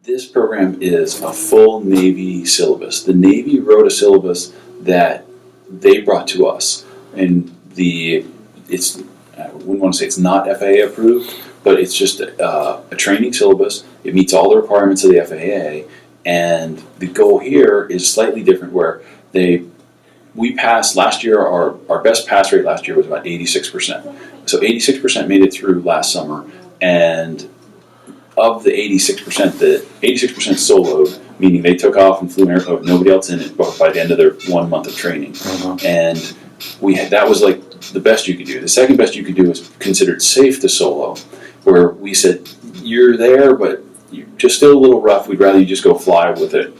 This program is a full Navy syllabus. The Navy wrote a syllabus that they brought to us, and it's I wouldn't want to say it's not FAA approved, but it's just a training syllabus. It meets all the requirements of the FAA, and the goal here is slightly different. Where we passed last year. Our best pass rate last year was about 86%. So 86% made it through last summer, and of the 86%, the 86% soloed, meaning they took off and flew an airplane with nobody else in it by the end of their 1 month of training. And that was like the best you could do. The second best you could do was considered safe to solo, where we said, you're there, but you're just still a little rough. We'd rather you just go fly with an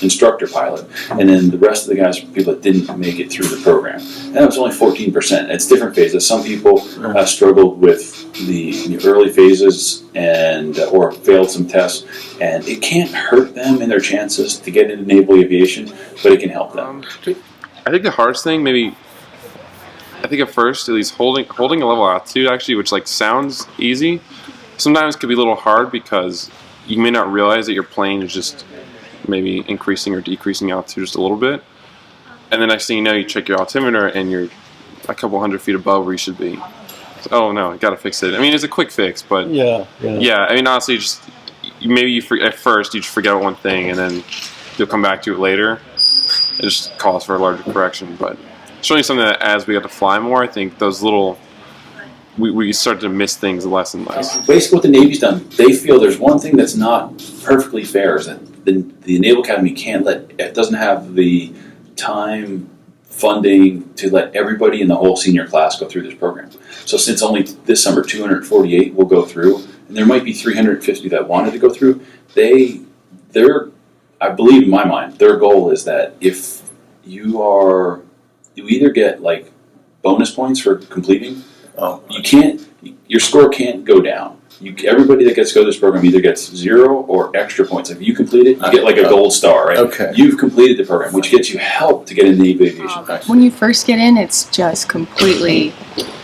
instructor pilot. And then the rest of the guys were people that didn't make it through the program. And that was only 14%. It's different phases. Some people struggled with the early phases and or failed some tests. And it can't hurt them in their chances to get into naval aviation, but it can help them. I think the hardest thing, I think at first, at least holding a level altitude, actually, which like sounds easy, sometimes could be a little hard because you may not realize that your plane is just maybe increasing or decreasing altitude just a little bit. And then next thing you know, you check your altimeter and you're a couple hundred feet above where you should be. So, oh no, I gotta fix it. I mean, it's a quick fix, but yeah. I mean, honestly, at first you just forget one thing and then you'll come back to it later. It just calls for a larger correction, but it's really something that as we got to fly more, I think those little we start to miss things less and less. Basically what the Navy's done, they feel there's one thing that's not perfectly fair, is that the Naval Academy doesn't have the time, funding to let everybody in the whole senior class go through this program. So since only this summer 248 will go through, and there might be 350 that wanted to go through, I believe in my mind, their goal is that if you either get like bonus points for completing. Your score can't go down. Everybody that gets to go to this program either gets 0 or extra points. If you complete it, you get like a gold star, right? Okay. You've completed the program, which gets you help to get into naval aviation. When you first get in, it's just completely...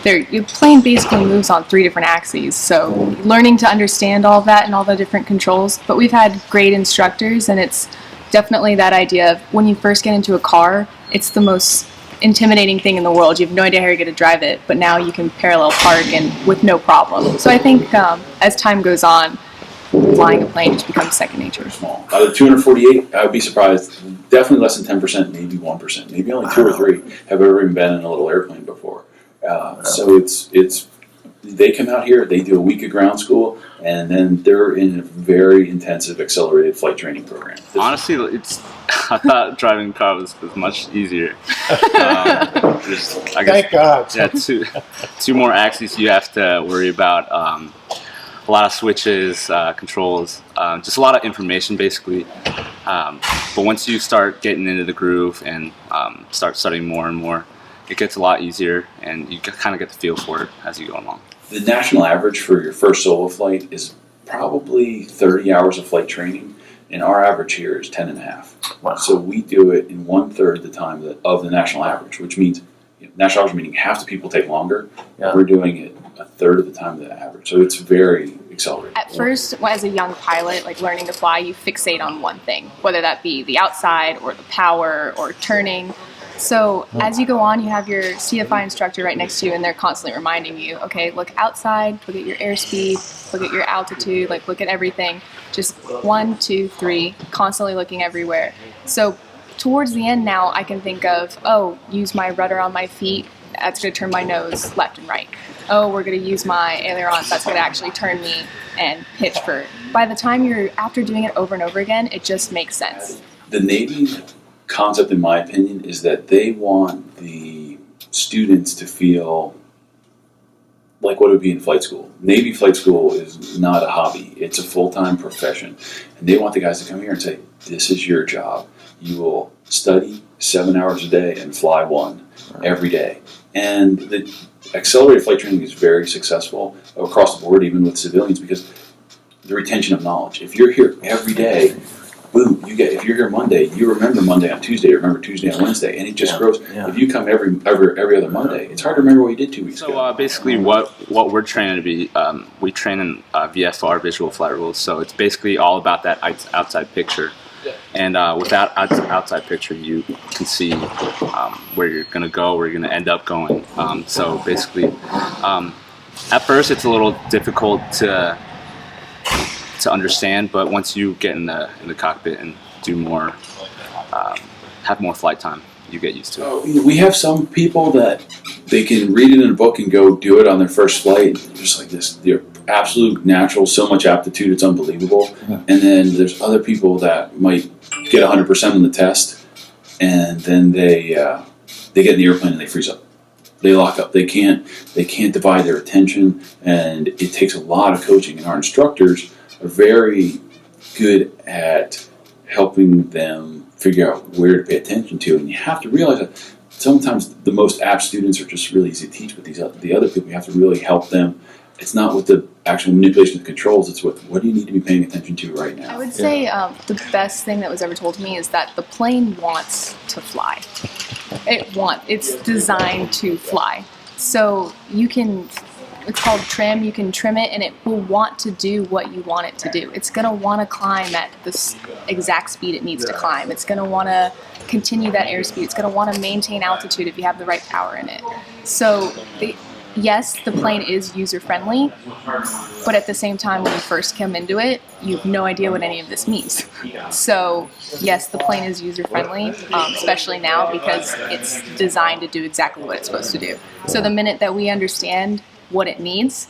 Your plane basically moves on 3 different axes, so learning to understand all of that and all the different controls. But we've had great instructors, and it's definitely that idea of when you first get into a car, it's the most intimidating thing in the world. You have no idea how you're going to drive it, but now you can parallel park and with no problem. So I think as time goes on, flying a plane just becomes second nature. Small. Out of 248, I would be surprised. Definitely less than 10%, maybe 1%, maybe only 2 or 3 have ever even been in a little airplane before. So they come out here, they do a week of ground school, and then they're in a very intensive accelerated flight training program. Honestly, I thought driving a car was much easier. Thank God. Yeah, two more axes you have to worry about. A lot of switches, controls, just a lot of information basically. But once you start getting into the groove and start studying more and more, it gets a lot easier, and you kind of get the feel for it as you go along. The national average for your first solo flight is probably 30 hours of flight training, and our average here is 10 and a half. Wow. So we do it in 1/3 the time of the national average, which means national average meaning half the people take longer. Yeah. We're doing it 1/3 of the time of the average. So it's very accelerated. At first, as a young pilot, like learning to fly, you fixate on one thing, whether that be the outside or the power or turning. So as you go on, you have your CFI instructor right next to you, and they're constantly reminding you, okay, look outside, look at your airspeed, look at your altitude, like look at everything. Just 1, 2, 3, constantly looking everywhere. So towards the end now, I can think of, use my rudder on my feet. That's going to turn my nose left and right. We're going to use my ailerons. That's going to actually turn me and pitch for. By the time after doing it over and over again, it just makes sense. The Navy concept, in my opinion, is that they want the students to feel like what it would be in flight school. Navy flight school is not a hobby. It's a full-time profession. And they want the guys to come here and say, this is your job. You will study 7 hours a day and fly 1 every day. And the accelerated flight training is very successful across the board, even with civilians, because the retention of knowledge. If you're here every day, boom, if you're here Monday, you remember Monday on Tuesday, you remember Tuesday on Wednesday, and it just grows. Yeah. If you come every other Monday, it's hard to remember what you did 2 weeks ago. So basically, what we're training to be, we train in VFR, visual flight rules. So it's basically all about that outside picture. And with that outside picture, you can see where you're going to go, where you're going to end up going. So basically, at first it's a little difficult to understand, but once you get in the cockpit and do more, have more flight time, you get used to it. We have some people that they can read it in a book and go do it on their first flight, just like this. They're absolute natural, so much aptitude, it's unbelievable. Yeah. And then there's other people that might get 100% on the test, and then they get in the airplane and they freeze up. They lock up. They can't divide their attention, and it takes a lot of coaching. And our instructors are very good at helping them figure out where to pay attention to. And you have to realize that sometimes the most apt students are just really easy to teach, but the other people, you have to really help them. It's not with the actual manipulation of the controls, it's with what do you need to be paying attention to right now. I would say the best thing that was ever told to me is that the plane wants to fly. It's designed to fly. So it's called trim, you can trim it and it will want to do what you want it to do. It's going to want to climb at the exact speed it needs to climb. It's going to want to continue that airspeed. It's going to want to maintain altitude if you have the right power in it. So yes, the plane is user-friendly, but at the same time, when you first come into it, you have no idea what any of this means. So yes, the plane is user-friendly, especially now because it's designed to do exactly what it's supposed to do. So the minute that we understand what it needs,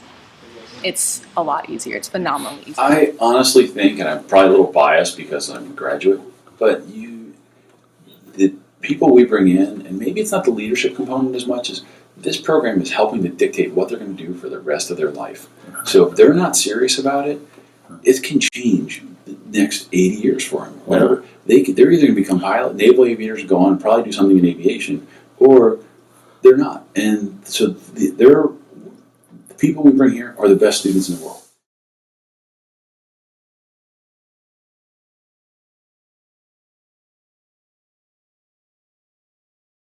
it's a lot easier. It's phenomenally easier. I honestly think, and I'm probably a little biased because I'm a graduate, but the people we bring in, and maybe it's not the leadership component as much as this program is helping to dictate what they're going to do for the rest of their life. So if they're not serious about it, it can change the next 80 years for them. Whatever. They're either going to become pilot, naval aviators, go on and probably do something in aviation, or they're not. And so the people we bring here are the best students in the world.